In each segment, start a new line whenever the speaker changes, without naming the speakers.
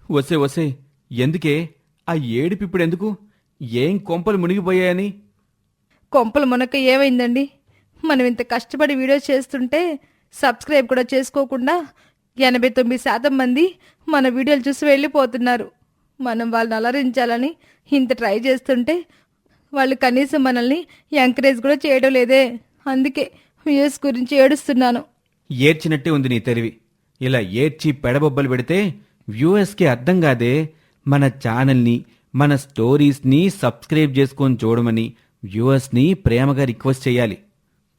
వసే వసే, ఎందుకే ఆ ఏడుపిప్పుడెందుకు? ఏం కొంపలు మునిగిపోయాయని?
కొంపలు మునక ఏమైందండి? మనం ఇంత కష్టపడి వీడియో చేస్తుంటే సబ్స్క్రైబ్ కూడా చేసుకోకుండా 89% మంది మన వీడియోలు చూసి వెళ్ళిపోతున్నారు. మనం వాళ్ళని అలరించాలని ఇంత ట్రై చేస్తుంటే వాళ్ళు కనీసం మనల్ని ఎంకరేజ్ కూడా చేయడం లేదే. అందుకే వ్యూస్ గురించి ఏడుస్తున్నాను.
ఏడ్చినట్టే ఉంది నీ తెలివి. ఇలా ఏడ్చి పెడబొబ్బలు పెడితే వ్యూవర్స్కి అర్థం కాదే. మన ఛానల్ని, మన స్టోరీస్ని సబ్స్క్రైబ్ చేసుకొని చూడమని వ్యూవర్స్ని ప్రేమగా రిక్వెస్ట్ చేయాలి.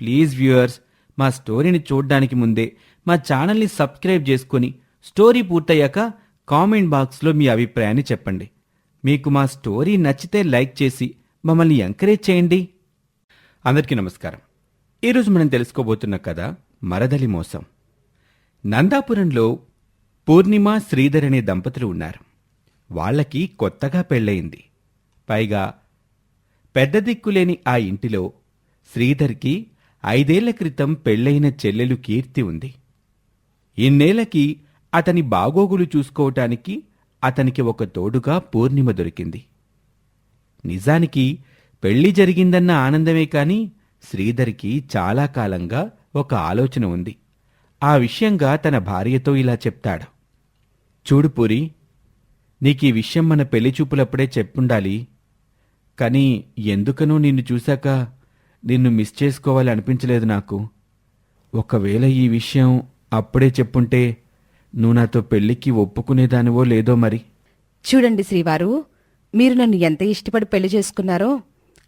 ప్లీజ్ వ్యూవర్స్, మా స్టోరీని చూడడానికి ముందే మా ఛానల్ని సబ్స్క్రైబ్ చేసుకొని స్టోరీ పూర్తయ్యాక కామెంట్ బాక్స్లో మీ అభిప్రాయాన్ని చెప్పండి. మీకు మా స్టోరీ నచ్చితే లైక్ చేసి మమ్మల్ని ఎంకరేజ్ చేయండి. అందరికీ నమస్కారం. ఈరోజు మనం తెలుసుకోబోతున్న కథ మరదలి మోసం. నందాపురంలో పూర్ణిమ, శ్రీధర్ అనే దంపతులు ఉన్నారు. వాళ్ళకి కొత్తగా పెళ్ళయింది. పైగా పెద్ద దిక్కులేని ఆ ఇంటిలో శ్రీధర్కి 5 ఏళ్ల క్రితం పెళ్ళైన చెల్లెలు కీర్తి ఉంది. ఇన్నేళ్లకి అతని బాగోగులు చూసుకోవటానికి అతనికి ఒక తోడుగా పూర్ణిమ దొరికింది. నిజానికి పెళ్లి జరిగిందన్న ఆనందమే కాని శ్రీధర్కి చాలా కాలంగా ఒక ఆలోచన ఉంది. ఆ విషయంగా తన భార్యతో ఇలా చెప్తాడు. చూడు పూరి, నీకీ విషయం మన పెళ్లి చూపులప్పుడే చెప్పుండాలి. కానీ ఎందుకనో నిన్ను చూశాక నిన్ను మిస్ చేసుకోవాలి అనిపించలేదు నాకు. ఒకవేళ ఈ విషయం అప్పుడే చెప్పుంటే నువ్వు నాతో పెళ్లికి ఒప్పుకునేదానివో లేదో మరి.
చూడండి శ్రీవారు, మీరు నన్ను ఎంత ఇష్టపడి పెళ్లి చేసుకున్నారో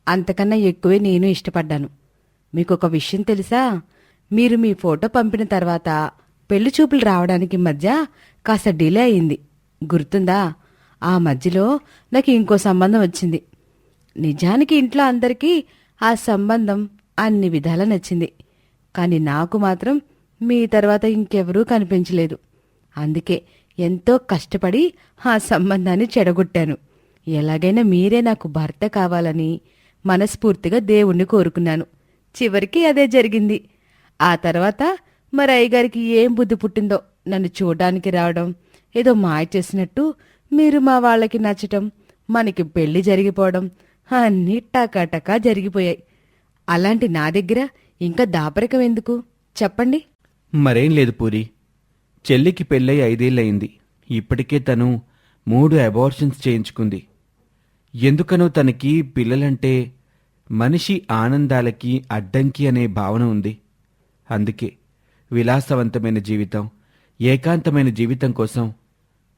అంతకన్నా ఎక్కువే నేను ఇష్టపడ్డాను. మీకొక విషయం తెలుసా? మీరు మీ ఫోటో పంపిన తర్వాత పెళ్లి చూపులు రావడానికి మధ్య కాస్త డిలే అయింది. గుర్తుందా? ఆ మధ్యలో నాకు ఇంకో సంబంధం వచ్చింది. నిజానికి ఇంట్లో అందరికీ ఆ సంబంధం అన్ని విధాలా నచ్చింది. కాని నాకు మాత్రం మీ తర్వాత ఇంకెవరూ కనిపించలేదు. అందుకే ఎంతో కష్టపడి ఆ సంబంధాన్ని చెడగొట్టాను. ఎలాగైనా మీరే నాకు భర్త కావాలని మనస్ఫూర్తిగా దేవుణ్ణి కోరుకున్నాను. చివరికి అదే జరిగింది. ఆ తర్వాత మరి అయ్యగారికి ఏం బుద్ధి పుట్టిందో నన్ను చూడడానికి రావడం, ఏదో మాయ చేసినట్టు మీరు మా వాళ్ళకి నచ్చటం, మనకి పెళ్లి జరిగిపోవడం అన్నీ టకాటకా జరిగిపోయాయి. అలాంటి నా దగ్గర ఇంకా దాపరికం ఎందుకు చెప్పండి?
మరేం లేదు పూరి, చెల్లికి పెళ్ళై 5 ఏళ్లయింది. ఇప్పటికే తను 3 అబార్షన్స్ చేయించుకుంది. ఎందుకనో తనకి పిల్లలంటే మనిషి ఆనందాలకి అడ్డంకి అనే భావన ఉంది. అందుకే విలాసవంతమైన జీవితం, ఏకాంతమైన జీవితం కోసం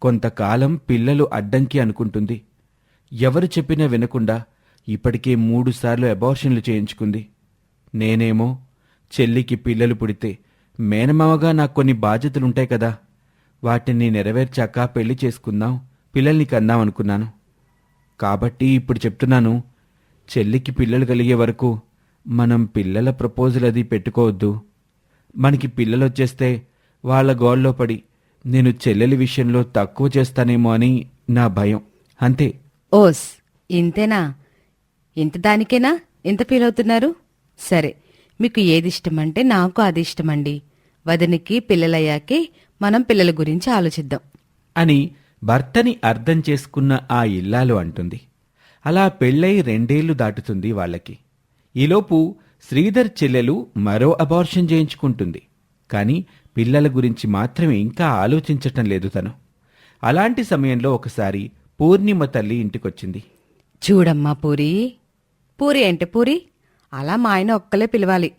కొంతకాలం పిల్లలు అడ్డంకి అనుకుంటుంది. ఎవరు చెప్పినా వినకుండా ఇప్పటికే 3 సార్లు అబార్షన్లు చేయించుకుంది. నేనేమో చెల్లికి పిల్లలు పుడితే మేనమావగా నాకు కొన్ని బాధ్యతలుంటాయి కదా, వాటిని నెరవేర్చాక పెళ్లి చేసుకుందాం, పిల్లల్ని కందాం అనుకున్నాను. కాబట్టి ఇప్పుడు చెప్తున్నాను, చెల్లికి పిల్లలు కలిగే వరకు మనం పిల్లల ప్రపోజల్ అది పెట్టుకోవద్దు. మనకి పిల్లలొచ్చేస్తే వాళ్ళ గోల్లో పడి నేను చెల్లెలి విషయంలో తక్కువ చేస్తానేమో అని నా భయం. అంతే.
ఓస్, ఇంతేనా? ఇంత దానికేనా ఇంత ఫీల్ అవుతున్నారు? సరే, మీకు ఏది ఇష్టమంటే నాకు అది ఇష్టమండి. వదినికి పిల్లలయ్యాకే మనం పిల్లల గురించి ఆలోచిద్దాం
అని భర్తని అర్థం చేసుకున్న ఆ ఇల్లాలు అంటుంది. అలా పెళ్ళై 2 ఏళ్లు దాటుతుంది వాళ్ళకి. ఈలోపు శ్రీధర్ చెల్లెలు మరో అబార్షన్ చేయించుకుంటుంది. కాని పిల్లల గురించి మాత్రం ఇంకా ఆలోచించటం లేదు తను. అలాంటి సమయంలో ఒకసారి పూర్ణిమ తల్లి ఇంటికొచ్చింది.
చూడమ్మా పూరి. పూరి అంటే పూరి, అలా మా ఆయన ఒక్కలే పిలవాలి.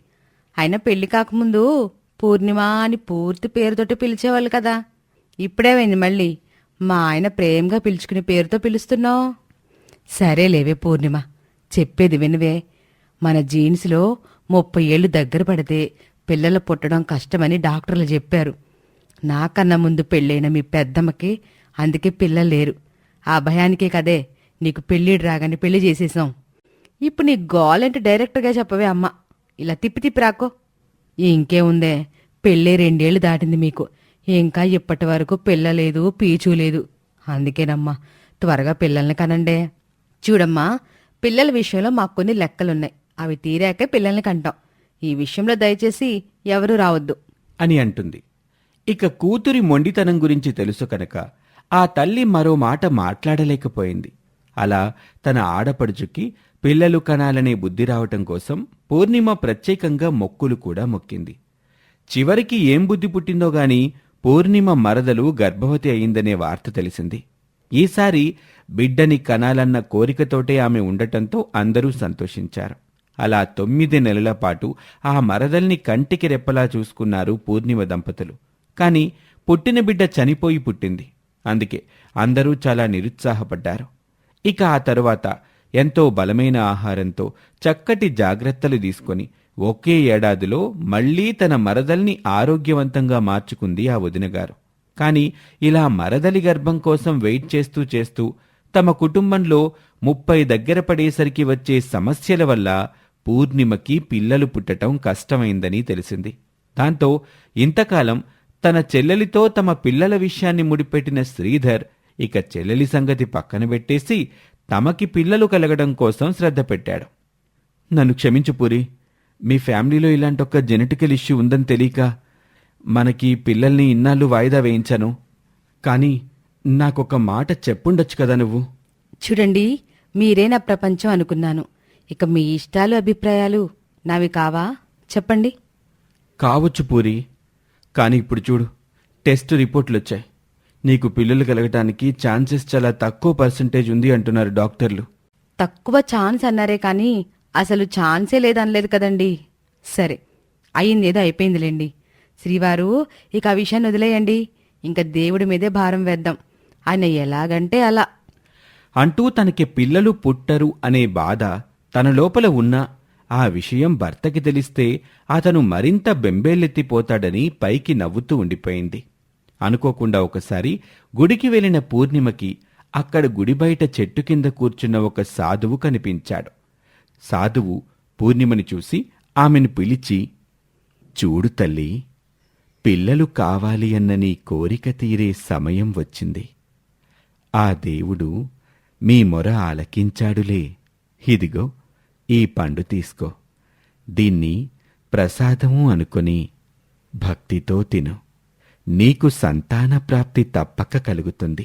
ఆయన పెళ్లి కాకముందు పూర్ణిమ అని పూర్తి పేరుతోటి పిలిచేవాళ్ళు కదా. ఇప్పుడేమైంది మళ్ళీ మా ఆయన ప్రేమగా పిలుచుకునే పేరుతో పిలుస్తున్నావు? సరేలేవే పూర్ణిమ, చెప్పేది వినవే. మన జీన్స్లో 30 ఏళ్లు దగ్గర పడితే పిల్లలు పుట్టడం కష్టమని డాక్టర్లు చెప్పారు. నాకన్నా ముందు పెళ్ళైన మీ పెద్దమ్మకి అందుకే పిల్లలు లేరు. ఆ భయానికే కదే నీకు పెళ్ళిడు రాగానే పెళ్లి చేసేసాం. ఇప్పుడు నీ గోలంటే డైరెక్ట్గా చెప్పవే అమ్మ. ఇలా తిప్పి తిప్పి రాకో. ఇంకేముందే, పెళ్ళే 2 ఏళ్లు దాటింది మీకు. ఇంకా ఇప్పటి వరకు పిల్ల లేదు, పీచు లేదు. అందుకేనమ్మా త్వరగా పిల్లల్ని కనండే. చూడమ్మా, పిల్లల విషయంలో మాకు కొన్ని లెక్కలున్నాయి. అవి తీరాకే పిల్లల్ని కంటాం. ఈ విషయంలో దయచేసి ఎవరూ రావద్దు
అని అంటుంది. ఇక కూతురి మొండితనం గురించి తెలుసు కనుక ఆ తల్లి మరో మాట మాట్లాడలేకపోయింది. అలా తన ఆడపడుచుకి పిల్లలు కనాలనే బుద్ధి రావటం కోసం పూర్ణిమ ప్రత్యేకంగా మొక్కులు కూడా మొక్కింది. చివరికి ఏం బుద్ధి పుట్టిందో గాని పూర్ణిమ మరదలు గర్భవతి అయిందనే వార్త తెలిసింది. ఈసారి బిడ్డని కనాలన్న కోరికతోటే ఆమె ఉండటంతో అందరూ సంతోషించారు. అలా 9 నెలల పాటు ఆ మరదల్ని కంటికి రెప్పలా చూసుకున్నారు పూర్ణిమ దంపతులు. కాని పుట్టిన బిడ్డ చనిపోయి పుట్టింది. అందుకే అందరూ చాలా నిరుత్సాహపడ్డారు. ఇక ఆ తరువాత ఎంతో బలమైన ఆహారంతో చక్కటి జాగ్రత్తలు తీసుకొని ఒకే ఏడాదిలో మళ్లీ తన మరదల్ని ఆరోగ్యవంతంగా మార్చుకుంది ఆ వదినగారు. కాని ఇలా మరదలి గర్భం కోసం వెయిట్ చేస్తూ చేస్తూ తమ కుటుంబంలో 30 దగ్గర పడేసరికి వచ్చే సమస్యల వల్ల పూర్ణిమకి పిల్లలు పుట్టటం కష్టమైందని తెలిసింది. దాంతో ఇంతకాలం తన చెల్లెలితో తమ పిల్లల విషయాన్ని ముడిపెట్టిన శ్రీధర్ ఇక చెల్లెలి సంగతి పక్కన పెట్టేసి తమకి పిల్లలు కలగడం కోసం శ్రద్ధ పెట్టాడు. నన్ను క్షమించు పూరి, మీ ఫ్యామిలీలో ఇలాంటి ఒక జెనెటికల్ ఇష్యూ ఉందని తెలియక మనకి పిల్లల్ని ఇన్నాళ్ళు వాయిదా వేయించాను. కానీ నాకొక మాట చెప్పుండొచ్చు కదా నువ్వు.
చూడండి, మీరే నా ప్రపంచం అనుకున్నాను. ఇక మీ ఇష్టాలు అభిప్రాయాలు నావి కావా? చెప్పండి.
కావచ్చు పూరి, కానీ ఇప్పుడు చూడు, టెస్ట్ రిపోర్ట్లు వచ్చాయి. నీకు పిల్లలు కలగటానికి ఛాన్సెస్ చాలా తక్కువ పర్సెంటేజ్ ఉంది అంటున్నారు డాక్టర్లు.
తక్కువ ఛాన్స్ అన్నారే కానీ అసలు ఛాన్సే లేదనలేదు కదండి. సరే, అయిందేదో అయిపోయిందిలేండి. శ్రీవారు, ఇక ఆ విషయాన్ని వదిలేయండి. ఇంకా దేవుడి మీదే భారం వేద్దాం. ఆయన ఎలాగంటే అలా
అంటూ తనకి పిల్లలు పుట్టరు అనే బాధ తన లోపల ఉన్న ఆ విషయం భర్తకి తెలిస్తే అతను మరింత బెంబేలెత్తిపోతాడని పైకి నవ్వుతూ ఉండిపోయింది. అనుకోకుండా ఒకసారి గుడికి వెళ్లిన పూర్ణిమకి అక్కడ గుడి బయట చెట్టు కింద కూర్చున్న ఒక సాధువు కనిపించాడు. సాధువు పూర్ణిమని చూసి ఆమెను పిలిచి, చూడు తల్లి, పిల్లలు కావాలి అన్న నీ కోరిక తీరే సమయం వచ్చింది. ఆ దేవుడు మీ మొర ఆలకించాడులే. ఇదిగో ఈ పండు తీసుకో. దీన్ని ప్రసాదము అనుకొని భక్తితో తిను. నీకు సంతాన ప్రాప్తి తప్పక కలుగుతుంది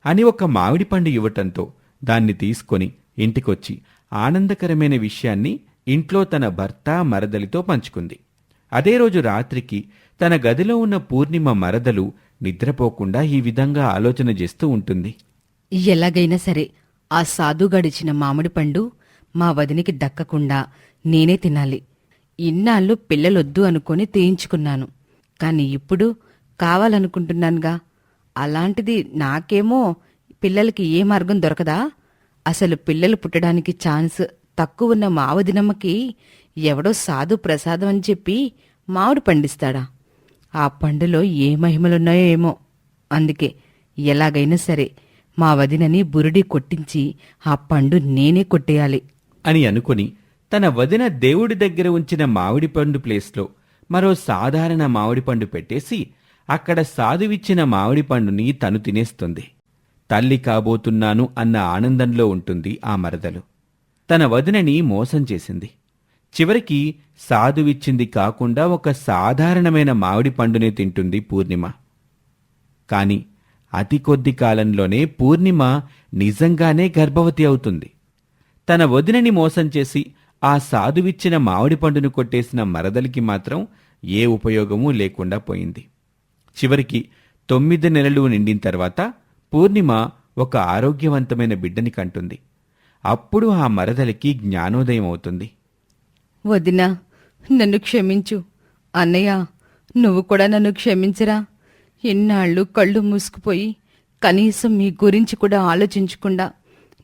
అని ఒక మామిడి పండు ఇవ్వటంతో దాన్ని తీసుకొని ఇంటికొచ్చి ఆనందకరమైన విషయాన్ని ఇంట్లో తన భర్త మరదలితో పంచుకుంది. అదే రోజు రాత్రికి తన గదిలో ఉన్న పూర్ణిమ మరదలు నిద్రపోకుండా ఈ విధంగా ఆలోచన చేస్తూ ఉంటుంది.
ఎలాగైనా సరే ఆ సాధు గడిచిన మామిడి పండు మా వదినికి దక్కకుండా నేనే తినాలి. ఇన్నాళ్ళు పిల్లలొద్దు అనుకొని తీయించుకున్నాను. కాని ఇప్పుడు కావాలనుకుంటున్నానుగా. అలాంటిది నాకేమో పిల్లలకి ఏ మార్గం దొరకదా? అసలు పిల్లలు పుట్టడానికి ఛాన్స్ తక్కువున్న మా వదినమ్మకి ఎవడో సాధు ప్రసాదం అని చెప్పి మామిడి పండిస్తాడా? ఆ పండులో ఏ మహిమలున్నాయో ఏమో. అందుకే ఎలాగైనా సరే మా వదినని బురుడి కొట్టించి ఆ పండు నేనే కొట్టేయాలి
అని అనుకుని తన వదిన దేవుడి దగ్గర ఉంచిన మామిడి పండు ప్లేస్లో మరో సాధారణ మామిడి పండు పెట్టేసి అక్కడ సాధువిచ్చిన మామిడి పండుని తను తినేస్తుంది. తల్లి కాబోతున్నాను అన్న ఆనందంలో ఉంటుంది ఆ మరదలు. తన వదినని మోసం చేసింది. చివరికి సాధువిచ్చింది కాకుండా ఒక సాధారణమైన మామిడి పండునే తింటుంది పూర్ణిమ. కాని అతి కొద్ది కాలంలోనే పూర్ణిమ నిజంగానే గర్భవతి అవుతుంది. తన వదినని మోసం చేసి ఆ సాధువిచ్చిన మామిడి పండును కొట్టేసిన మరదలికి మాత్రం ఏ ఉపయోగమూ లేకుండా పోయింది. చివరికి 9 నెలలు నిండిన తర్వాత పూర్ణిమ ఒక ఆరోగ్యవంతమైన బిడ్డని కంటుంది. అప్పుడు ఆ మరదలికి జ్ఞానోదయం అవుతుంది.
వదినా, నన్ను క్షమించు. అన్నయ్య, నువ్వు కూడా నన్ను క్షమించరా. ఇన్నాళ్ళు కళ్ళు మూసుకుపోయి కనీసం మీ గురించి కూడా ఆలోచించకుండా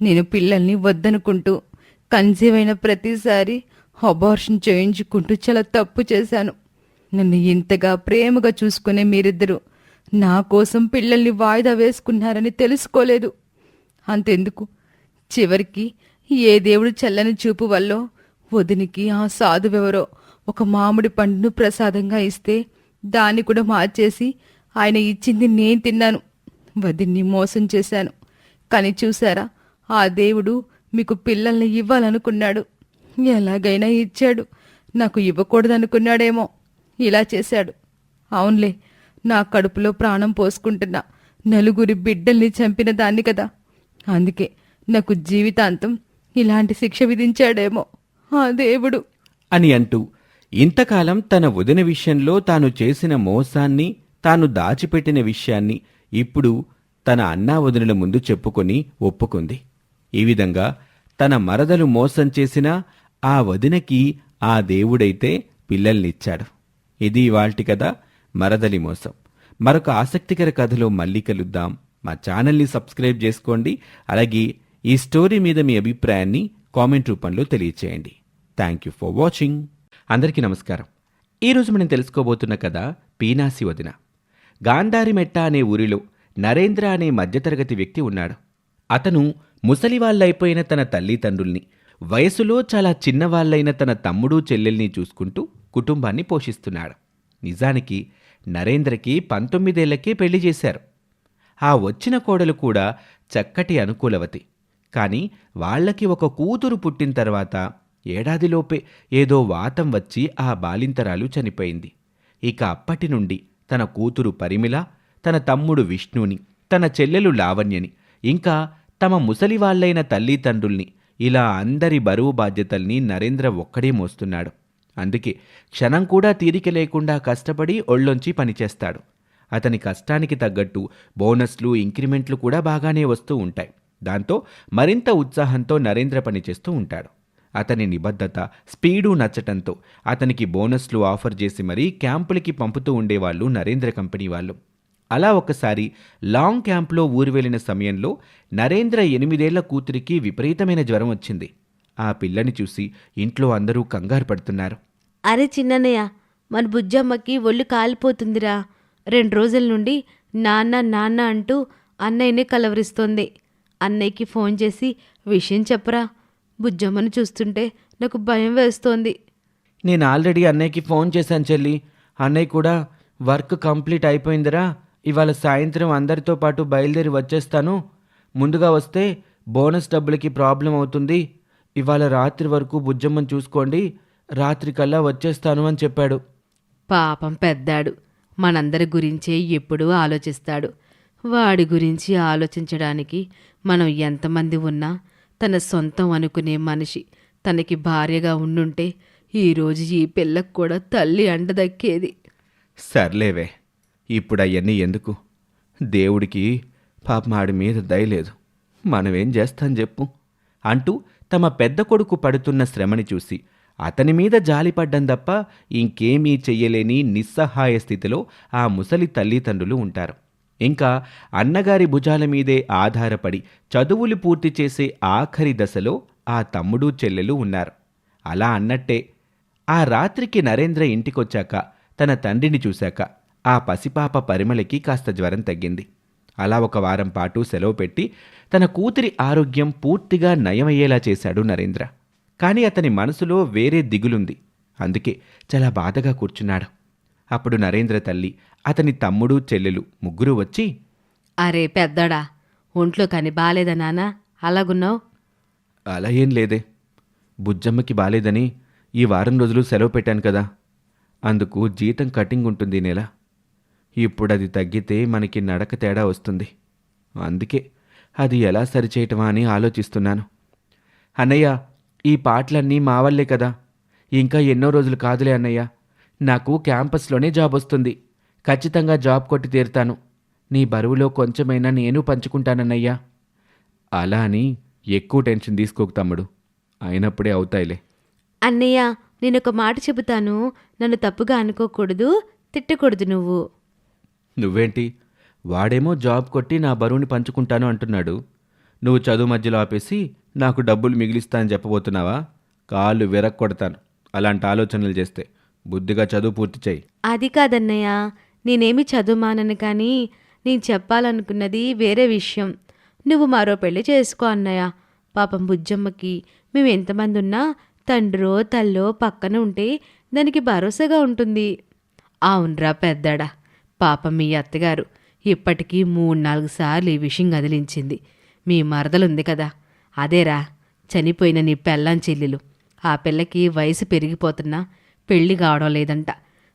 నేను పిల్లల్ని వద్దనుకుంటూ కన్సీవ్ అయిన ప్రతిసారి అబార్షన్ చేయించుకుంటూ చాలా తప్పు చేశాను. నన్ను ఇంతగా ప్రేమగా చూసుకునే మీరిద్దరూ నా కోసం పిల్లల్ని వాయిదా వేసుకున్నారని తెలుసుకోలేదు. అంతెందుకు, చివరికి ఏ దేవుడు చల్లని చూపు వల్లో వదినికి ఆ సాధువెవరో ఒక మామిడి పండును ప్రసాదంగా ఇస్తే దాన్ని కూడా మార్చేసి ఆయన ఇచ్చింది నేను తిన్నాను. వదిన్ని మోసం చేశాను. కాని చూశారా, ఆ దేవుడు మీకు పిల్లల్ని ఇవ్వాలనుకున్నాడు. ఎలాగైనా ఇచ్చాడు. నాకు ఇవ్వకూడదనుకున్నాడేమో, ఇలా చేశాడు. అవునులే, నా కడుపులో ప్రాణం పోసుకుంటున్నా నలుగురి బిడ్డల్ని చంపిన దాన్ని కదా. అందుకే నాకు జీవితాంతం ఇలాంటి శిక్ష విధించాడేమో ఆ దేవుడు
అని అంటూ ఇంతకాలం తన వదిన విషయంలో తాను చేసిన మోసాన్ని, తాను దాచిపెట్టిన విషయాన్ని ఇప్పుడు తన అన్నా వదినల ముందు చెప్పుకొని ఒప్పుకుంది. ఈ విధంగా తన మరదలు మోసం చేసినా ఆ వదినకి ఆ దేవుడైతే పిల్లల్నిచ్చాడు. ఇది ఇవాల్టి కథ, మరదలి మోసం. మరొక ఆసక్తికర కథలో మళ్ళీ కలుద్దాం. మా ఛానల్ని సబ్స్క్రైబ్ చేసుకోండి. అలాగే ఈ స్టోరీ మీద మీ అభిప్రాయాన్ని కామెంట్ రూపంలో తెలియచేయండి. Thank you for watching. అందరికీ నమస్కారం. ఈరోజు మనం తెలుసుకోబోతున్న కథ పీనాసి వదిన. గాంధారిమెట్ట అనే ఊరిలో నరేంద్ర అనే మధ్యతరగతి వ్యక్తి ఉన్నాడు. అతను ముసలివాళ్లైపోయిన తన తల్లిదండ్రుల్ని, వయసులో చాలా చిన్నవాళ్లైన తన తమ్ముడు చెల్లెల్ని చూసుకుంటూ కుటుంబాన్ని పోషిస్తున్నాడు. నిజానికి నరేంద్రకి 19 ఏళ్లకే పెళ్లి చేశారు. ఆ వచ్చిన కోడలు కూడా చక్కటి అనుకూలవతి. కాని వాళ్లకి ఒక కూతురు పుట్టిన తర్వాత ఏడాదిలోపే ఏదో వాతం వచ్చి ఆ బాలింతరాలు చనిపోయింది. ఇక అప్పటి నుండి తన కూతురు పరిమిళ, తన తమ్ముడు విష్ణుని, తన చెల్లెలు లావణ్యని, ఇంకా తమ ముసలివాళ్లైన తల్లిదండ్రుల్ని, ఇలా అందరి బరువు బాధ్యతల్ని నరేంద్ర ఒక్కడే మోస్తున్నాడు. అందుకే క్షణం కూడా తీరిక లేకుండా కష్టపడి ఒళ్ళొంచి పనిచేస్తాడు. అతని కష్టానికి తగ్గట్టు బోనస్లు, ఇంక్రిమెంట్లు కూడా బాగానే వస్తూ ఉంటాయి. దాంతో మరింత ఉత్సాహంతో నరేంద్ర పనిచేస్తూ ఉంటాడు. అతని నిబద్ధత, స్పీడు నచ్చటంతో అతనికి బోనస్లు ఆఫర్ చేసి మరీ క్యాంపులకి పంపుతూ ఉండేవాళ్ళు నరేంద్ర కంపెనీ వాళ్ళు. అలా ఒకసారి లాంగ్ క్యాంప్లో ఊరు వెళ్ళిన సమయంలో నరేంద్ర 8 ఏళ్ల కూతురికి విపరీతమైన జ్వరం వచ్చింది. ఆ పిల్లని చూసి ఇంట్లో అందరూ కంగారు పడుతున్నారు.
అరే చిన్నన్నయ్య, మన బుజ్జమ్మకి ఒళ్ళు కాలిపోతుందిరా. 2 రోజుల నుండి నాన్న నాన్న అంటూ అన్నయ్యనే కలవరిస్తోంది. అన్నయ్యకి ఫోన్ చేసి విషయం చెప్పరా. బుజ్జమ్మను చూస్తుంటే నాకు భయం వేస్తోంది.
నేను ఆల్రెడీ అన్నయ్యకి ఫోన్ చేశాను చెల్లి. అన్నయ్య కూడా వర్క్ కంప్లీట్ అయిపోయిందిరా, ఇవాళ సాయంత్రం అందరితో పాటు బయలుదేరి వచ్చేస్తాను. ముందుగా వస్తే బోనస్ డబ్బులకి ప్రాబ్లం అవుతుంది. ఇవాళ రాత్రి వరకు బుజ్జమ్మని చూసుకోండి, రాత్రికల్లా వచ్చేస్తాను అని చెప్పాడు.
పాపం పెద్దాడు, మనందరి గురించే ఎప్పుడూ ఆలోచిస్తాడు. వాడి గురించి ఆలోచించడానికి మనం ఎంతమంది ఉన్నా తన సొంతం అనుకునే మనిషి తనకి భార్యగా ఉండుంటే ఈరోజు ఈ పిల్లకు కూడా తల్లి అండ దక్కేది.
సర్లేవే, ఇప్పుడు అవన్నీ ఎందుకు? దేవుడికి పాపం ఆడి మీద దయలేదు, మనమేం చేస్తాం చెప్పు అంటూ తమ పెద్ద కొడుకు పడుతున్న శ్రమని చూసి అతని మీద జాలిపడ్డం తప్ప ఇంకేమీ చెయ్యలేని నిస్సహాయ స్థితిలో ఆ ముసలి తల్లిదండ్రులు ఉంటారు. ఇంకా అన్నగారి భుజాల మీదే ఆధారపడి చదువులు పూర్తి చేసే ఆఖరి దశలో ఆ తమ్ముడు చెల్లెలు ఉన్నారు. అలా అన్నట్టే ఆ రాత్రికి నరేంద్ర ఇంటికొచ్చాక తన తండ్రిని చూశాక ఆ పసిపాప పరిమళకి కాస్త జ్వరం తగ్గింది. అలా 1 వారం పాటు సెలవు పెట్టి తన కూతురి ఆరోగ్యం పూర్తిగా నయమయ్యేలా చేశాడు నరేంద్ర. కానీ అతని మనసులో వేరే దిగులుంది. అందుకే చాలా బాధగా కూర్చున్నాడు. అప్పుడు నరేంద్ర తల్లి, అతని తమ్ముడు చెల్లెలు ముగ్గురు వచ్చి,
అరే పెద్దాడా, ఒంట్లో కాని బాలేదా నాన్న అలాగున్నావు?
అలా ఏం లేదే, బుజ్జమ్మకి బాలేదని ఈ వారం రోజులు సెలవు పెట్టాను కదా, అందుకు జీతం కటింగ్ ఉంటుంది ఈ నెల. ఇప్పుడు అది తగ్గితే మనకి నడక తేడా వస్తుంది. అందుకే అది ఎలా సరిచేయటమా అని ఆలోచిస్తున్నాను. అన్నయ్య, ఈ పాటలన్నీ మా వల్లే కదా, ఇంకా ఎన్నో రోజులు కాదులే అన్నయ్య. నాకు క్యాంపస్లోనే జాబ్ వస్తుంది. ఖచ్చితంగా జాబ్ కొట్టి తీరుతాను. నీ బరువులో కొంచెమైనా నేను పంచుకుంటానన్నయ్యా. అలా అని ఎక్కువ టెన్షన్ తీసుకోకు తమ్ముడు, అయినప్పుడే అవుతాయిలే.
అన్నయ్య, నేనొక మాట చెబుతాను, నన్ను తప్పుగా అనుకోకూడదు, తిట్టకూడదు నువ్వు.
నువ్వేంటి, వాడేమో జాబ్ కొట్టి నా బరువుని పంచుకుంటాను అంటున్నాడు. నువ్వు చదువు మధ్యలో ఆపేసి నాకు డబ్బులు మిగిలిస్తా అని చెప్పబోతున్నావా? కాళ్ళు విరక్కొడతాను అలాంటి ఆలోచనలు చేస్తే. బుద్ధిగా చదువు పూర్తి చేయి.
అది కాదన్నయ్య, నేనేమి చదువు మానను, కానీ నేను చెప్పాలనుకున్నది వేరే విషయం. నువ్వు మరో పెళ్లి చేసుకో అన్నయ్య. పాపం బుజ్జమ్మకి మేము ఎంతమంది ఉన్నా తండ్రో తల్లో పక్కన ఉంటే దానికి భరోసాగా ఉంటుంది. అవునరా పెద్దాడా, పాపం మీ అత్తగారు ఇప్పటికీ 3-4 సార్లు ఈ విషయం కదిలించింది. మీ మరదలుంది కదా, అదేరా చనిపోయిన నీ పెళ్ళాం చెల్లెలు. ఆ పిల్లకి వయసు పెరిగిపోతున్నా పెళ్లి కావడం లేదంట.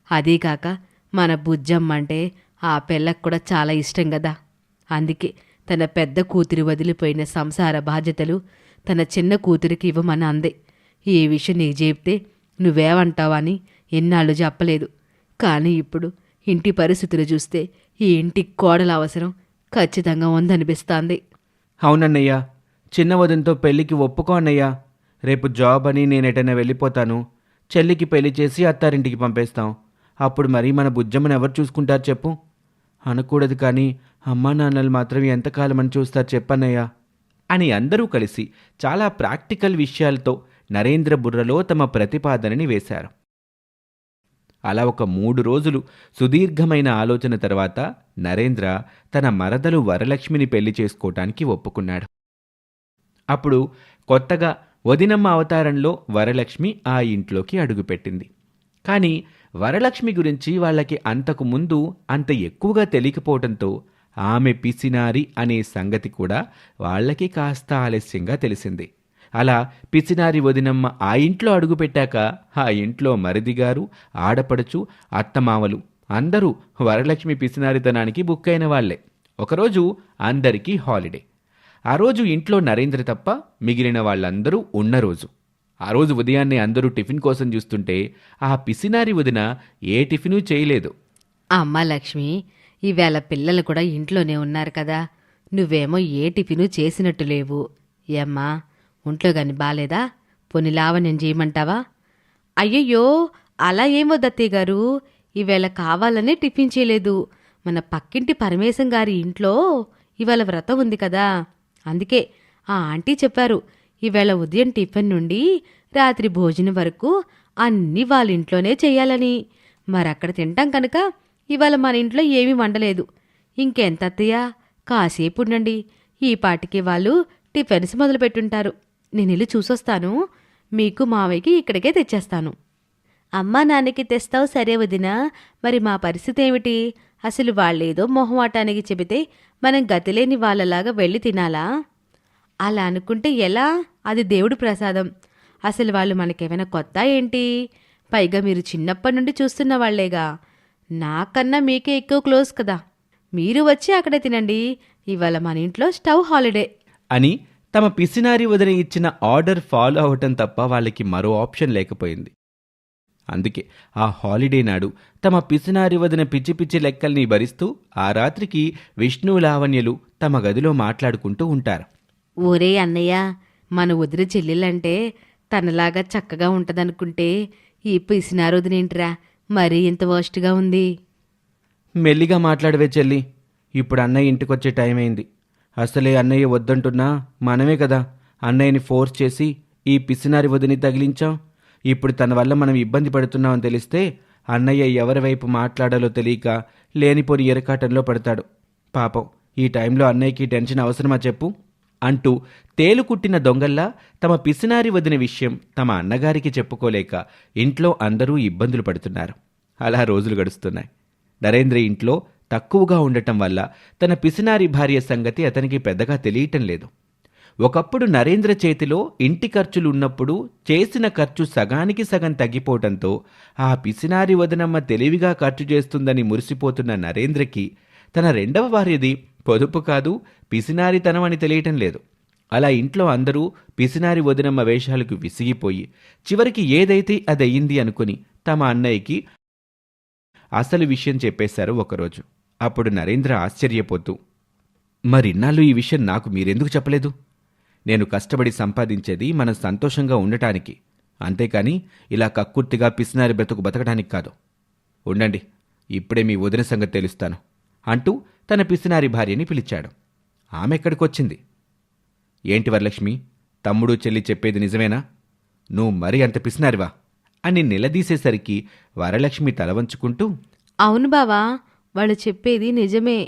అదీకాక మన బుజ్జమ్మ అంటే ఆ పిల్లకు కూడా చాలా ఇష్టం కదా. అందుకే తన పెద్ద కూతురి వదిలిపోయిన సంసార బాధ్యతలు తన చిన్న కూతురికి ఇవ్వమని అందే. ఈ విషయం నీకు చెప్తే నువ్వేమంటావని ఎన్నాళ్ళు చెప్పలేదు. కానీ ఇప్పుడు ఇంటి పరిస్థితులు చూస్తే ఈ ఇంటికి కోడల అవసరం ఖచ్చితంగా ఉందనిపిస్తాంది.
అవునన్నయ్య, చిన్న వదినతో పెళ్లికి ఒప్పుకో అన్నయ్య. రేపు జాబ్ అని నేనెటైనా వెళ్ళిపోతాను. చెల్లికి పెళ్లి చేసి అత్తారింటికి పంపేస్తాం. అప్పుడు మరి మన బుజ్జమ్మని ఎవరు చూసుకుంటారు చెప్పు? అనకూడదు కానీ అమ్మా నాన్నలు మాత్రం ఎంతకాలమని చూస్తారు చెప్పన్నయ్య అని అందరూ కలిసి చాలా ప్రాక్టికల్ విషయాలతో నరేంద్ర బుర్రలో తమ ప్రతిపాదనని వేశారు. అలా ఒక 3 రోజులు సుదీర్ఘమైన ఆలోచన తర్వాత నరేంద్ర తన మరదలు వరలక్ష్మిని పెళ్లి చేసుకోవటానికి ఒప్పుకున్నాడు. అప్పుడు కొత్తగా వదినమ్మ అవతారంలో వరలక్ష్మి ఆ ఇంట్లోకి అడుగుపెట్టింది. కానీ వరలక్ష్మి గురించి వాళ్ళకి అంతకు ముందు అంత ఎక్కువగా తెలియకపోవడంతో ఆమె పిసినారి అనే సంగతి కూడా వాళ్ళకి కాస్త ఆలస్యంగా తెలిసింది. అలా పిసినారి వదినమ్మ ఆ ఇంట్లో అడుగుపెట్టాక ఆ ఇంట్లో మరిదిగారు, ఆడపడుచు, అత్తమామలు అందరూ వరలక్ష్మి పిసినారితనానికి బుక్కైన వాళ్లే. ఒకరోజు అందరికీ హాలిడే. ఆ రోజు ఇంట్లో నరేంద్ర తప్ప మిగిలిన వాళ్ళందరూ ఉన్న రోజు. ఆ రోజు ఉదయాన్నే అందరూ టిఫిన్ కోసం చూస్తుంటే ఆ పిసినారి వదిన ఏ టిఫిను చేయలేదు.
అమ్మా లక్ష్మి, ఈవేళ పిల్లలు కూడా ఇంట్లోనే ఉన్నారు కదా, నువ్వేమో ఏ టిఫిను చేసినట్టు లేవు. ఏమ్మా, ఒంట్లో గాని బాలేదా? పోనీ లావణ్యం చేయమంటావా? అయ్యయ్యో, అలా ఏమో దత్తయ్య గారు, ఈవేళ కావాలనే టిఫిన్ చేయలేదు. మన పక్కింటి పరమేశం గారి ఇంట్లో ఇవాళ వ్రతం ఉంది కదా, అందుకే ఆ ఆంటీ చెప్పారు ఈవేళ ఉదయం టిఫిన్ నుండి రాత్రి భోజనం వరకు అన్నీ వాళ్ళ ఇంట్లోనే చెయ్యాలని. మరక్కడ తింటాం కనుక ఇవాళ మన ఇంట్లో ఏమీ వండలేదు. ఇంకెంత అత్తయ్య, కాసేపు ఉండండి, ఈ పాటికి వాళ్ళు టిఫిన్స్ మొదలుపెట్టుంటారు. నేను ఇల్లు చూసొస్తాను, మీకు మావయ్యకి ఇక్కడికే తెచ్చేస్తాను. అమ్మా నాన్నకి తెస్తావు సరే వదినా, మరి మా పరిస్థితి ఏమిటి? అసలు వాళ్ళేదో మొహమాటానికి చెబితే మనం గతిలేని వాళ్ళలాగా వెళ్ళి తినాలా? అలా అనుకుంటే ఎలా? అది దేవుడి ప్రసాదం. అసలు వాళ్ళు మనకేమైనా కొత్త ఏంటి? పైగా మీరు చిన్నప్పటి నుండి చూస్తున్న వాళ్లేగా. నాకన్నా మీకే ఎక్కువ క్లోజ్ కదా. మీరు వచ్చి అక్కడే తినండి, ఇవాళ మన ఇంట్లో స్టవ్ హాలిడే
అని తమ పిసినారి వదిన ఇచ్చిన ఆర్డర్ ఫాలో అవటం తప్ప వాళ్ళకి మరో ఆప్షన్ లేకపోయింది. అందుకే ఆ హాలిడే నాడు తమ పిసినారి వదిన పిచ్చి పిచ్చి లెక్కల్ని భరిస్తూ ఆ రాత్రికి విష్ణు లావణ్యలు తమ గదిలో మాట్లాడుకుంటూ ఉంటారు.
ఊరే అన్నయ్య, మన వదిన చెల్లెలంటే తనలాగా చక్కగా ఉంటదనుకుంటే ఈ పిసినారొదినేంట్రా మరీ ఇంత వర్స్ట్గా ఉంది.
మెల్లిగా మాట్లాడవే చెల్లి, ఇప్పుడు అన్నయ్య ఇంటికొచ్చే టైం అయింది. అసలే అన్నయ్య వద్దంటున్నా మనమే కదా అన్నయ్యని ఫోర్స్ చేసి ఈ పిసినారి వదిని తగిలించాం. ఇప్పుడు తన వల్ల మనం ఇబ్బంది పడుతున్నామని తెలిస్తే అన్నయ్య ఎవరి వైపు మాట్లాడాలో తెలియక లేనిపోని ఎరకాటంలో పడతాడు. పాపం ఈ టైంలో అన్నయ్యకి టెన్షన్ అవసరమా చెప్పు అంటూ తేలుకుట్టిన దొంగల్లా తమ పిసినారి వదిన విషయం తమ అన్నగారికి చెప్పుకోలేక ఇంట్లో అందరూ ఇబ్బందులు పడుతున్నారు. అలా రోజులు గడుస్తున్నాయి. నరేంద్ర ఇంట్లో తక్కువగా ఉండటం వల్ల తన పిసినారి భార్య సంగతి అతనికి పెద్దగా తెలియటం లేదు. ఒకప్పుడు నరేంద్ర చేతిలో ఇంటి ఖర్చులు ఉన్నప్పుడు చేసిన ఖర్చు సగానికి సగం తగ్గిపోవటంతో ఆ పిసినారి వదనమ్మ తెలివిగా ఖర్చు చేస్తుందని మురిసిపోతున్న నరేంద్రకి తన రెండవ భార్యది పొదుపు కాదు పిసినారితనం అని తెలియటం లేదు. అలా ఇంట్లో అందరూ పిసినారి వదినమ్మ వేషాలకు విసిగిపోయి చివరికి ఏదైతే అదయ్యింది అనుకుని తమ అన్నయ్యకి అసలు విషయం చెప్పేశారు ఒకరోజు. అప్పుడు నరేంద్ర ఆశ్చర్యపోతూ, మరిన్నాళ్ళు ఈ విషయం నాకు మీరెందుకు చెప్పలేదు? నేను కష్టపడి సంపాదించేది మనం సంతోషంగా ఉండటానికి, అంతేకాని ఇలా కక్కుర్తిగా పిసినారి బ్రతుకు బతకడానికి కాదు. ఉండండి, ఇప్పుడే మీ వదిన సంగతి తెలుస్తాను అంటూ తన పిసినారి భార్యని పిలిచాడు. ఆమె ఎక్కడికొచ్చింది. ఏంటి వరలక్ష్మి, తమ్ముడు చెల్లి చెప్పేది నిజమేనా? నువ్వు మరీ అంత పిసినారివా అని నిలదీసేసరికి వరలక్ష్మి తల వంచుకుంటూ,
అవును బావా, వాళ్ళు చెప్పేది నిజమే.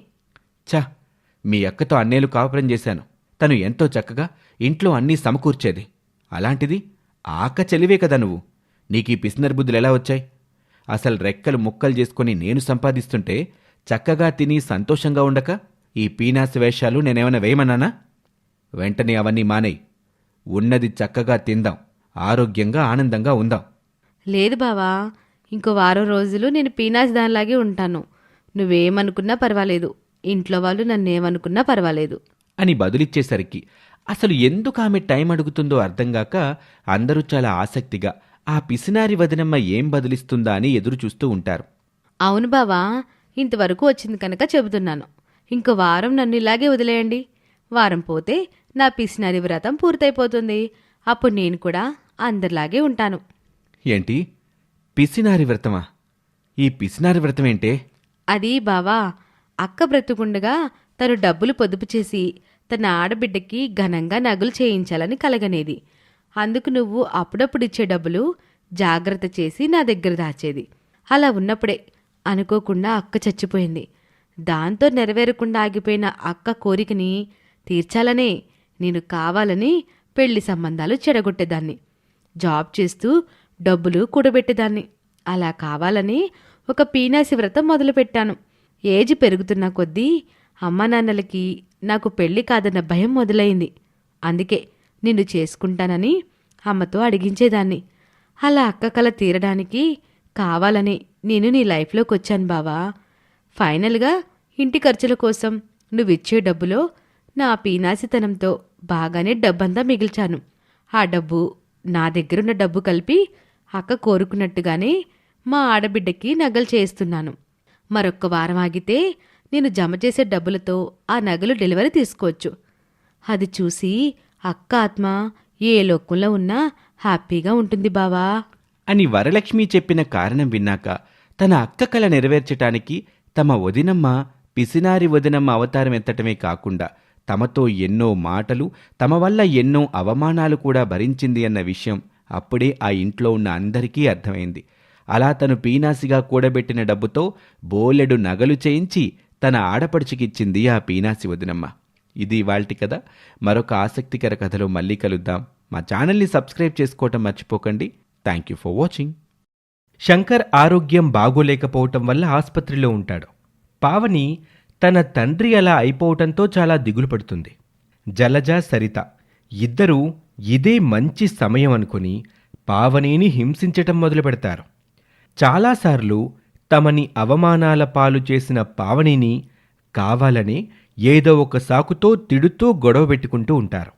ఛ, మీ అక్కతో అన్నేలు కాపురం చేశాను. తను ఎంతో చక్కగా ఇంట్లో అన్నీ సమకూర్చేది. అలాంటిది ఆక చెలివే కదా నువ్వు. నీకీ పిసినర్ బుద్ధులు ఎలా వచ్చాయి? అసలు రెక్కలు ముక్కలు చేసుకుని నేను సంపాదిస్తుంటే చక్కగా తిని సంతోషంగా ఉండక ఈ పీనాసి వేషాలు నేనేమైనా వేయమన్నానా? వెంటనే అవన్నీ మానేయి. ఉన్నది చక్కగా తిందాం, ఆరోగ్యంగా ఆనందంగా ఉందాం.
లేదు బావా, ఇంకో వారం రోజులు నేను పీనాస్ దానిలాగే ఉంటాను. నువ్వేమనుకున్నా పర్వాలేదు, ఇంట్లో వాళ్ళు నన్నేమనుకున్నా పర్వాలేదు
అని బదులిచ్చేసరికి అసలు ఎందుకు ఆమె టైం అడుగుతుందో అర్థంగాక అందరూ చాలా ఆసక్తిగా ఆ పిసినారి వదినమ్మ ఏం బదులిస్తుందా అని ఎదురు చూస్తూ ఉంటారు.
అవును బావా, ఇంతవరకు వచ్చింది కనుక చెబుతున్నాను. ఇంకో వారం నన్ను ఇలాగే వదిలేయండి. వారం పోతే నా పిసినారి వ్రతం పూర్తయిపోతుంది. అప్పుడు నేను కూడా అందరిలాగే ఉంటాను.
ఏంటి పిసినారి వ్రతమా? ఈ పిసినారి వ్రతం ఏంటే?
అది బావా, అక్క బ్రతుకుండగా తను డబ్బులు పొదుపు చేసి తన ఆడబిడ్డకి ఘనంగా నగలు చేయించాలని కలగనేది. అందుకు నువ్వు అప్పుడప్పుడు ఇచ్చే డబ్బులు జాగ్రత్త చేసి నా దగ్గర దాచేది. అలా ఉన్నప్పుడే అనుకోకుండా అక్క చచ్చిపోయింది. దాంతో నెరవేరకుండా ఆగిపోయిన అక్క కోరికని తీర్చాలనే నేను కావాలని పెళ్లి సంబంధాలు చెడగొట్టేదాన్ని. జాబ్ చేస్తూ డబ్బులు కూడబెట్టేదాన్ని. అలా కావాలని ఒక పీనాసి వ్రతం మొదలుపెట్టాను. ఏజ్ పెరుగుతున్న కొద్దీ అమ్మా నాన్నలకి నాకు పెళ్లి కాదన్న భయం మొదలైంది. అందుకే నిన్ను చేసుకుంటానని అమ్మతో అడిగించేదాన్ని. అలా అక్క కల తీరడానికి కావాలని నేను నీ లైఫ్లోకి వచ్చాను బావా. ఫైనల్గా ఇంటి ఖర్చుల కోసం నువ్విచ్చే డబ్బులో నా పీనాసితనంతో బాగానే డబ్బంతా మిగిల్చాను. ఆ డబ్బు నా దగ్గరున్న డబ్బు కలిపి అక్క కోరుకున్నట్టుగానే మా ఆడబిడ్డకి నగలు చేస్తున్నాను. మరొక్క వారం ఆగితే నేను జమ చేసే డబ్బులతో ఆ నగలు డెలివరీ తీసుకోవచ్చు. అది చూసి అక్క ఆత్మ ఏ లోకంలో ఉన్నా హ్యాపీగా ఉంటుంది బావా
అని వరలక్ష్మి చెప్పిన కారణం విన్నాక తన అక్క కల నెరవేర్చటానికి తమ వదినమ్మ పిసినారి వదినమ్మ అవతారం ఎత్తటమే కాకుండా తమతో ఎన్నో మాటలు, తమ వల్ల ఎన్నో అవమానాలు కూడా భరించింది అన్న విషయం అప్పుడే ఆ ఇంట్లో ఉన్న అందరికీ అర్థమైంది. అలా తను పీనాసిగా కూడబెట్టిన డబ్బుతో బోలెడు నగలు చేయించి తన ఆడపడుచుకిచ్చింది ఆ పీనాసి వదినమ్మ. ఇది ఇవాల్టి కథ. మరొక ఆసక్తికర కథలో మళ్ళీ కలుద్దాం. మా ఛానల్ని సబ్స్క్రైబ్ చేసుకోవటం మర్చిపోకండి. Thank you for watching. Shankar ఆరోగ్యం బాగోలేకపోవటం వల్ల ఆసుపత్రిలో ఉంటాడు. పావని తన తండ్రి అలా అయిపోవటంతో చాలా దిగులు పడుతుంది. జలజ, సరిత ఇద్దరూ ఇదే మంచి సమయం అనుకుని పావనిని హింసించటం మొదలు పెడతారు. చాలాసార్లు తమని అవమానాల పాలు చేసిన పావనిని కావాలనే ఏదో ఒక సాకుతో తిడుతూ గొడవ పెట్టుకుంటూ ఉంటారు.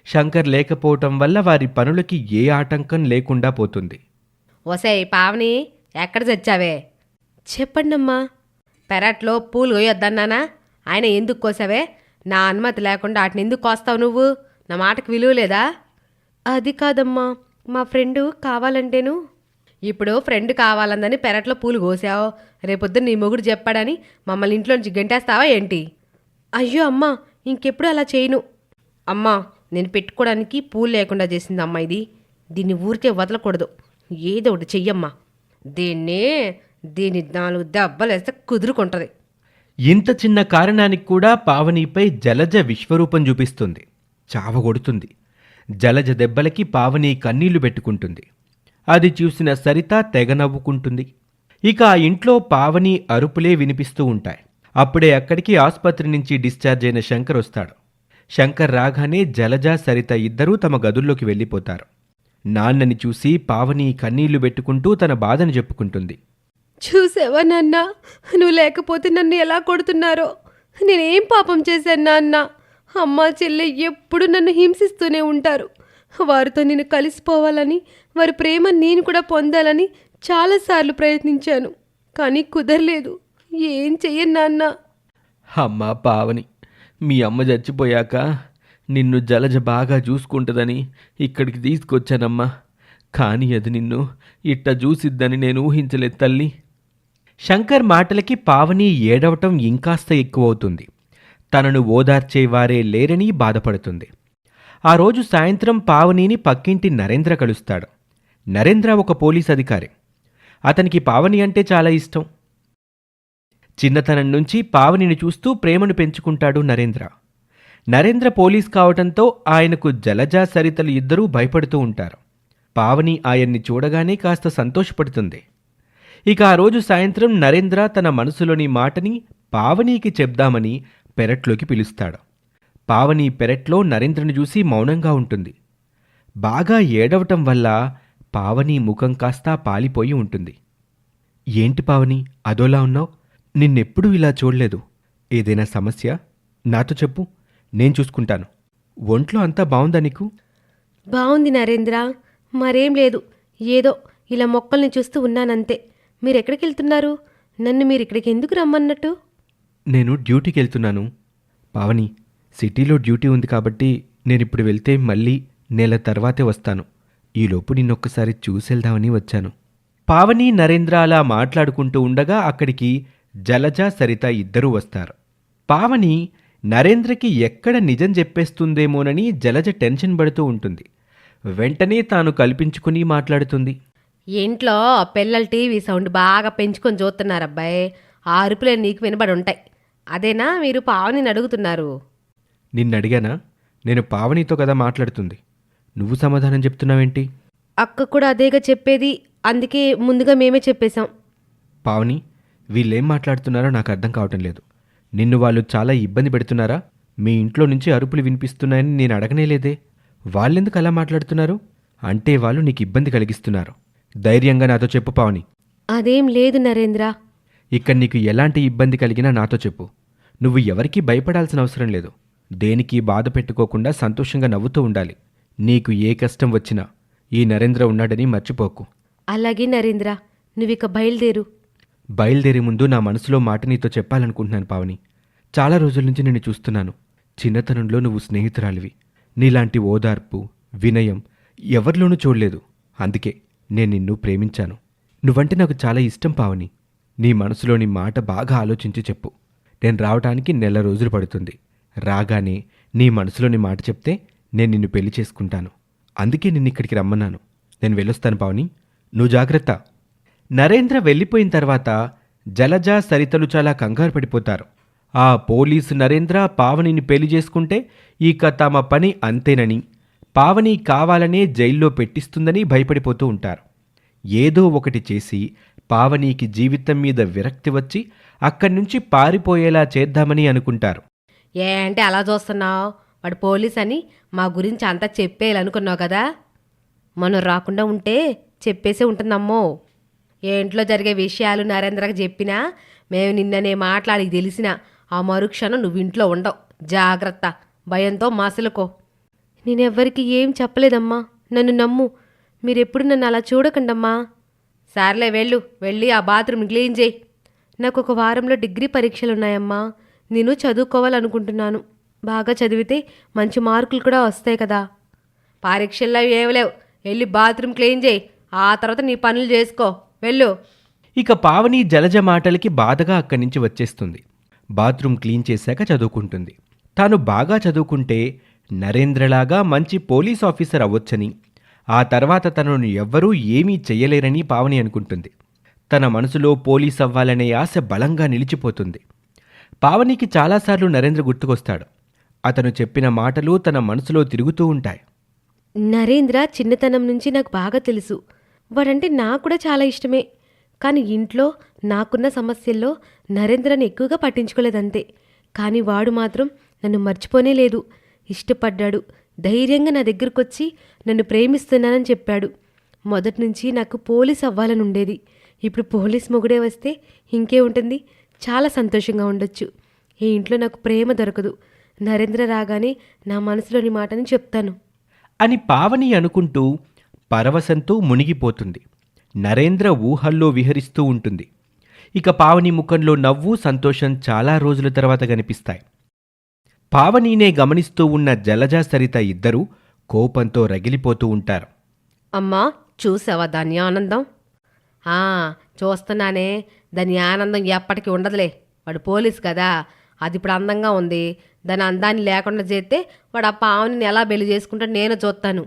శంకర్ లేకపోవటం వల్ల వారి పనులకి ఏ ఆటంకం లేకుండా పోతుంది.
ఒసేయ్ పావని, ఎక్కడ చచ్చావే?
చెప్పండమ్మా.
పెరట్లో పూలు కోయొద్దన్నానా? ఆయన ఎందుకు కోసావే? నా అనుమతి లేకుండా వాటిని ఎందుకు కోస్తావు నువ్వు? నా మాటకు విలువ లేదా?
అది కాదమ్మా, మా ఫ్రెండు కావాలంటేను.
ఇప్పుడు ఫ్రెండ్ కావాలందని పెరట్లో పూలు కోసావు. రేపొద్దున నీ మొగుడు చెప్పాడని మమ్మల్ని ఇంట్లోంచి గెంటేస్తావా ఏంటి?
అయ్యో అమ్మా, ఇంకెప్పుడు అలా చేయను.
అమ్మా, నేను పెట్టుకోవడానికి పూలు లేకుండా చేసింది అమ్మా ఇది. దీన్ని ఊరికే వదలకూడదు. ఏదో ఒకటి చెయ్యమ్మా. దీన్ని 4 దెబ్బలు వేస్తే కుదురుకుంటుంది.
ఇంత చిన్న కారణానికి కూడా పావనిపై జలజ విశ్వరూపం చూపిస్తుంది. చావగొడుతుంది. జలజ దెబ్బలకి పావని కన్నీళ్లు పెట్టుకుంటుంది. అది చూసిన సరిత తెగ నవ్వుకుంటుంది. ఇక ఆ ఇంట్లో పావని అరుపులే వినిపిస్తూ ఉంటాయి. అప్పుడే అక్కడికి ఆసుపత్రి నుంచి డిశ్చార్జ్ అయిన శంకర్ వస్తాడు. శంకర్ రాగానే జలజ, సరిత ఇద్దరూ తమ గదుల్లోకి వెళ్ళిపోతారు. నాన్నని చూసి పావని కన్నీళ్లు పెట్టుకుంటూ తన బాధను చెప్పుకుంటుంది.
చూసావా నాన్న, నువ్వు లేకపోతే నన్ను ఎలా కొడుతున్నారో. నేనేం పాపం చేశాను నాన్న? అమ్మ, చెల్లె ఎప్పుడు నన్ను హింసిస్తూనే ఉంటారు. వారితో నేను కలిసిపోవాలని, వారి ప్రేమ నేను కూడా పొందాలని చాలాసార్లు ప్రయత్నించాను. కానీ కుదరలేదు. ఏం చెయ్యను నాన్న.
అమ్మా పావని, మీ అమ్మ చచ్చిపోయాక నిన్ను జలజ బాగా చూసుకుంటుందని ఇక్కడికి తీసుకొచ్చానమ్మా. కానీ అది నిన్ను ఇట్ట చూసిద్దని నేను ఊహించలేదు తల్లి. శంకర్ మాటలకి పావని ఏడవటం ఇంకాస్త ఎక్కువవుతుంది. తనను ఓదార్చేవారే లేరని బాధపడుతుంది. ఆ రోజు సాయంత్రం పావనిని పక్కింటి నరేంద్ర కలుస్తాడు. నరేంద్ర ఒక పోలీస్ అధికారి. అతనికి పావని అంటే చాలా ఇష్టం. చిన్నతనం నుంచి పావనిని చూస్తూ ప్రేమను పెంచుకుంటాడు నరేంద్ర. నరేంద్ర పోలీస్ కావటంతో ఆయనకు జలజ, సరితలు ఇద్దరూ భయపడుతూ ఉంటారు. పావని ఆయన్ని చూడగానే కాస్త సంతోషపడుతుంది. ఇక ఆ రోజు సాయంత్రం నరేంద్ర తన మనసులోని మాటని పావనీకి చెప్దామని పెరట్లోకి పిలుస్తాడు. పావని పెరట్లో నరేంద్రను చూసి మౌనంగా ఉంటుంది. బాగా ఏడవటం వల్ల పావని ముఖం కాస్తా పాలిపోయి ఉంటుంది. ఏంటి పావని, అదోలా ఉన్నావు? నిన్నెప్పుడూ ఇలా చూడలేదు. ఏదైనా సమస్య? నాతో చెప్పు, నేను చూసుకుంటాను. ఒంట్లో అంతా బావుందా నీకు?
బాగుంది నరేంద్ర. మరేం లేదు, ఏదో ఇలా మొక్కల్ని చూస్తూ ఉన్నానంతే. మీరెక్కడికి వెళ్తున్నారు? నన్ను మీరు ఇక్కడికి ఎందుకు రమ్మన్నట్టు?
నేను డ్యూటీకి వెళ్తున్నాను. పావని, సిటీలో డ్యూటీ ఉంది కాబట్టి నేనిప్పుడు వెళ్తే మళ్ళీ నెల తర్వాతే వస్తాను. ఈలోపు నిన్నొక్కసారి చూసెళ్దామని వచ్చాను. పావని, నరేంద్ర అలా మాట్లాడుకుంటూ ఉండగా అక్కడికి జలజ, సరిత ఇద్దరూ వస్తారు. పావని నరేంద్రకి ఎక్కడ నిజం చెప్పేస్తుందేమోనని జలజ టెన్షన్ పడుతూ ఉంటుంది. వెంటనే తాను కల్పించుకుని మాట్లాడుతుంది.
ఇంట్లో పిల్లలు టీవీ సౌండ్ బాగా పెంచుకొని చూస్తున్నారబ్బాయి. ఆ అరుపులే నీకు వినబడి ఉంటాయి. అదేనా మీరు పావనిని అడుగుతున్నారు?
నిన్నడిగానా? నేను పావనితో కదా మాట్లాడుతుంది. నువ్వు సమాధానం చెప్తున్నావేంటి?
అక్క కూడా అదేగా చెప్పేది, అందుకే ముందుగా మేమే చెప్పేశాం.
పావని, వీళ్ళేం మాట్లాడుతున్నారో నాకు అర్థం కావటం లేదు. నిన్ను వాళ్ళు చాలా ఇబ్బంది పెడుతున్నారా? మీ ఇంట్లో నుంచి అరుపులు వినిపిస్తున్నాయని నేను అడగనేలేదే. వాళ్ళెందుకు అలా మాట్లాడుతున్నారు? అంటే వాళ్ళు నీకు ఇబ్బంది కలిగిస్తున్నారు. ధైర్యంగా నాతో చెప్పు పావని.
అదేం లేదు నరేంద్ర.
ఇక్కడ నీకు ఎలాంటి ఇబ్బంది కలిగినా నాతో చెప్పు. నువ్వు ఎవరికీ భయపడాల్సిన అవసరం లేదు. దేనికి బాధ పెట్టుకోకుండా సంతోషంగా నవ్వుతూ ఉండాలి. నీకు ఏ కష్టం వచ్చినా ఈ నరేంద్ర ఉన్నాడని మర్చిపోకు.
అలాగే నరేంద్ర, నువ్విక బయలుదేరు.
బయలుదేరే ముందు నా మనసులో మాట నీతో చెప్పాలనుకుంటున్నాను పావని. చాలా రోజుల నుంచి నిన్ను చూస్తున్నాను. చిన్నతనంలో నువ్వు స్నేహితురాలివి. నీలాంటి ఓదార్పు, వినయం ఎవరిలోనూ చూడలేదు. అందుకే నేను నిన్ను ప్రేమించాను. నువ్వంటే నాకు చాలా ఇష్టం పావని. నీ మనసులోని మాట బాగా ఆలోచించి చెప్పు. నేను రావటానికి నెల రోజులు పడుతుంది. రాగానే నీ మనసులోని మాట చెప్తే నేను నిన్ను పెళ్లి చేసుకుంటాను. అందుకే నిన్నిక్కడికి రమ్మన్నాను. నేను వెళ్ళొస్తాను పావని, నువ్వు జాగ్రత్త. నరేంద్ర వెళ్ళిపోయిన తర్వాత జలజ, సరితలు చాలా కంగారు పడిపోతారు. ఆ పోలీసు నరేంద్ర పావనిని పెళ్లి చేసుకుంటే ఇక తమ పని అంతేనని, పావని కావాలనే జైల్లో పెట్టిస్తుందని భయపడిపోతూ ఉంటారు. ఏదో ఒకటి చేసి పావనికి జీవితం మీద విరక్తి వచ్చి అక్కడి నుంచి పారిపోయేలా చేద్దామని అనుకుంటారు.
ఏంటి అలా చూస్తున్నావు? వాడు పోలీస్ అని మా గురించి అంతా చెప్పేయాలనుకున్నావు కదా. మనం రాకుండా ఉంటే చెప్పేసే ఉంటుందమ్మో. ఏ ఇంట్లో జరిగే విషయాలు నరేంద్రకి చెప్పినా, మేము నిన్ననే మాట్లాడి తెలిసినా ఆ మరుక్షణం నువ్వు ఇంట్లో ఉండవు. జాగ్రత్త, భయంతో మసలుకో. నేనెవ్వరికి ఏం చెప్పలేదమ్మా, నన్ను నమ్ము. మీరెప్పుడు నన్ను అలా చూడకండమ్మా. సర్లే వెళ్ళి ఆ బాత్రూమ్ క్లీన్ చేయి. నాకు ఒక వారంలో డిగ్రీ పరీక్షలున్నాయమ్మా. నేను చదువుకోవాలనుకుంటున్నాను. బాగా చదివితే మంచి మార్కులు కూడా వస్తాయి కదా. పరీక్షల్లో ఏమి లేవు. వెళ్ళి బాత్రూమ్ క్లీన్ చేయి. ఆ తర్వాత నీ పనులు చేసుకో. వెళ్ళు.
ఇక పావని జలజ మాటలకి బాధగా అక్కడి నుంచి వచ్చేస్తుంది. బాత్రూమ్ క్లీన్ చేశాక చదువుకుంటుంది. తాను బాగా చదువుకుంటే నరేంద్రలాగా మంచి పోలీస్ ఆఫీసర్ అవ్వొచ్చని, ఆ తర్వాత తనను ఎవ్వరూ ఏమీ చెయ్యలేరని పావని అనుకుంటుంది. తన మనసులో పోలీస్ అవ్వాలనే ఆశ బలంగా నిలిచిపోతుంది. పావనికి చాలాసార్లు నరేంద్ర గుర్తుకొస్తాడు. అతను చెప్పిన మాటలు తన మనసులో తిరుగుతూ ఉంటాయి.
నరేంద్ర చిన్నతనం నుంచి నాకు బాగా తెలుసు. వాడంటే నాకు కూడా చాలా ఇష్టమే. కానీ ఇంట్లో నాకున్న సమస్యల్లో నరేంద్రని ఎక్కువగా పట్టించుకోలేదంతే. కానీ వాడు మాత్రం నన్ను మర్చిపోనే లేదు. ఇష్టపడ్డాడు. ధైర్యంగా నా దగ్గరకొచ్చి నన్ను ప్రేమిస్తున్నానని చెప్పాడు. మొదటి నుంచి నాకు పోలీస్ అవ్వాలని ఉండేది. ఇప్పుడు పోలీస్ మొగుడే వస్తే ఇంకే ఉంటుంది, చాలా సంతోషంగా ఉండొచ్చు. ఈ ఇంట్లో నాకు ప్రేమ దొరకదు. నరేంద్ర రాగానే నా మనసులోని మాటని చెప్తాను
అని పావని అనుకుంటూ పరవశంతో మునిగిపోతుంది. నరేంద్ర ఊహల్లో విహరిస్తూ ఉంటుంది. ఇక పావని ముఖంలో నవ్వు, సంతోషం చాలా రోజుల తర్వాత కనిపిస్తాయి. పావనీనే గమనిస్తూ ఉన్న జలజ, సరిత ఇద్దరూ కోపంతో రగిలిపోతూ ఉంటారు.
అమ్మా, చూసావా దాని ఆనందం? చూస్తున్నానే. దాని ఆనందం ఎప్పటికీ ఉండదులే. వాడు పోలీస్ కదా, అది ఇప్పుడు అందంగా ఉంది. దాని అందాన్ని లేకుండా చేస్తే వాడు ఆ పావుని ఎలా పెళ్లి చేసుకుంటాడు నేను చూస్తాను.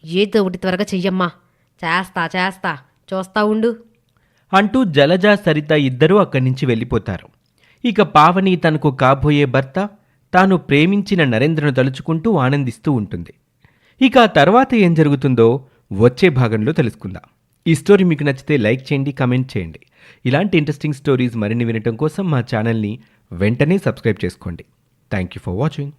ఏదో ఒకటి త్వరగా చెయ్యమ్మా. చేస్తా చూస్తా ఉండు
అంటూ జలజ, సరిత ఇద్దరూ అక్కడి నుంచి వెళ్ళిపోతారు. ఇక పావని తనకు కాబోయే భర్త, తాను ప్రేమించిన నరేంద్రను తలుచుకుంటూ ఆనందిస్తూ ఉంటుంది. ఇక ఆ తర్వాత ఏం జరుగుతుందో వచ్చే భాగంలో తెలుసుకుందాం. ఈ స్టోరీ మీకు నచ్చితే లైక్ చేయండి, కమెంట్ చేయండి. ఇలాంటి ఇంట్రెస్టింగ్ స్టోరీస్ మరిన్ని వినటం కోసం మా ఛానల్ని వెంటనే సబ్స్క్రైబ్ చేసుకోండి. Thank you for watching.